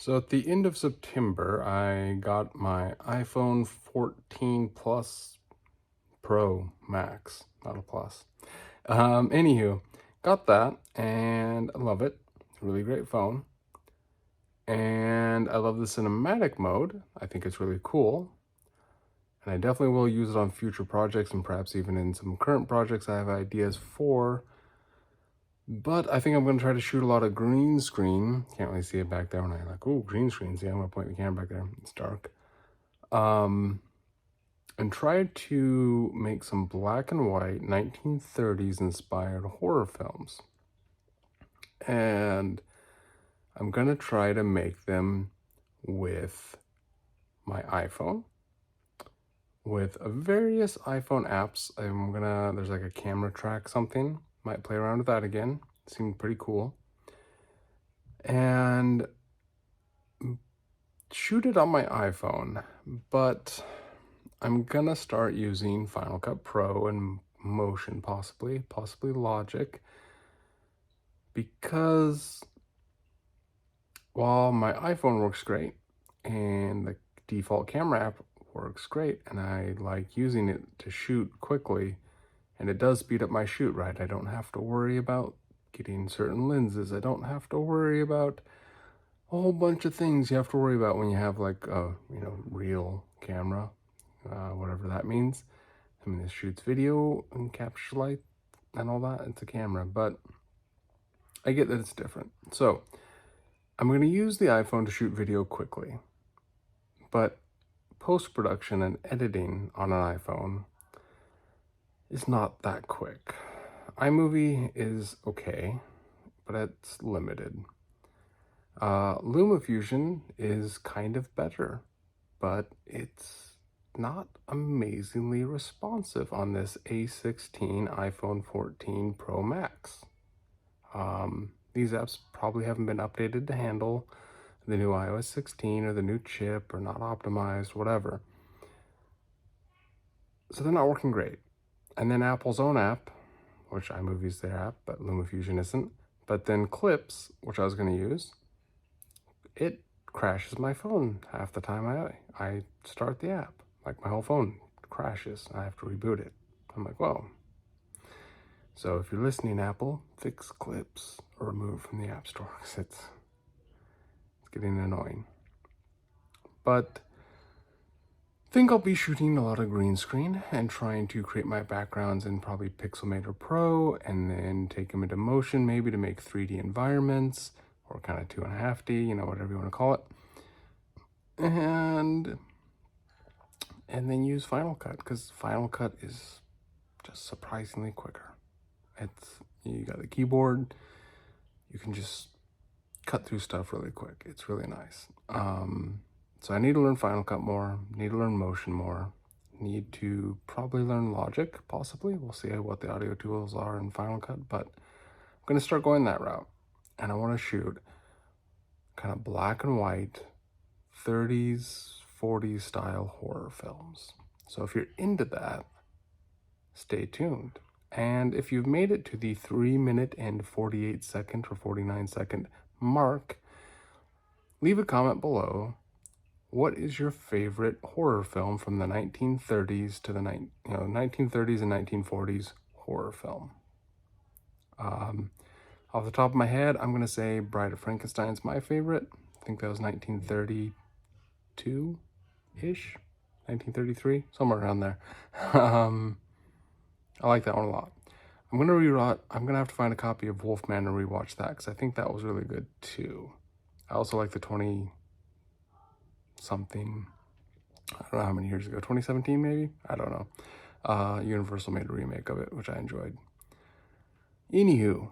So at the end of September, I got my iPhone 14 Plus Pro Max, not a plus. Anywho, got that and I love it. It's a really great phone. And I love the cinematic mode. I think it's really cool. And I definitely will use it on future projects and perhaps even in some current projects I have ideas for. But I think I'm going to try to shoot a lot of green screen. Can't really see it back there when I like, oh, green screen. See, I'm going to point the camera back there. It's dark. And try to make some black and white 1930s inspired horror films. And I'm going to try to make them with my iPhone, with various iPhone apps. There's like a camera track something. Might play around with that again. Seemed pretty cool. And shoot it on my iPhone, but I'm gonna start using Final Cut Pro and Motion, possibly Logic, because while my iPhone works great and the default camera app works great and I like using it to shoot quickly, and it does speed up my shoot, right? I don't have to worry about getting certain lenses. I don't have to worry about a whole bunch of things you have to worry about when you have like a real camera, whatever that means. I mean, this shoots video and captures light and all that. It's a camera, but I get that it's different. So I'm going to use the iPhone to shoot video quickly, but post-production and editing on an iPhone is not that quick. iMovie is okay, but it's limited. LumaFusion is kind of better, but it's not amazingly responsive on this A16 iPhone 14 Pro Max. These apps probably haven't been updated to handle the new iOS 16 or the new chip, or not optimized, whatever. So they're not working great. And then Apple's own app, which iMovie is their app, but LumaFusion isn't. But then Clips, which I was going to use, it crashes my phone half the time I start the app. Like, my whole phone crashes. I have to reboot it. I'm like, whoa. So if you're listening, Apple, fix Clips or remove from the App Store, because it's getting annoying. But I think I'll be shooting a lot of green screen and trying to create my backgrounds in probably Pixelmator Pro, and then take them into Motion maybe to make 3D environments, or kind of 2.5D, whatever you want to call it. And then use Final Cut, because Final Cut is just surprisingly quicker. You got the keyboard, you can just cut through stuff really quick. It's really nice. So I need to learn Final Cut more, need to learn Motion more, need to probably learn Logic, possibly. We'll see what the audio tools are in Final Cut, but I'm going to start going that route. And I want to shoot kind of black and white 30s, 40s style horror films. So if you're into that, stay tuned. And if you've made it to the 3-minute and 48-second or 49-second mark, leave a comment below. What is your favorite horror film from the 1930s to the 1930s and 1940s horror film? Off the top of my head, I'm going to say Bride of Frankenstein's my favorite. I think that was 1932-ish, 1933, somewhere around there. I like that one a lot. I'm going to have to find a copy of Wolfman and rewatch that, because I think that was really good too. I also like the 20-something, I don't know how many years ago, 2017 maybe? I don't know. Universal made a remake of it, which I enjoyed. Anywho,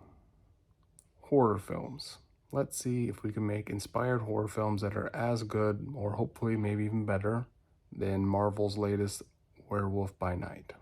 horror films. Let's see if we can make inspired horror films that are as good, or hopefully maybe even better, than Marvel's latest Werewolf by Night.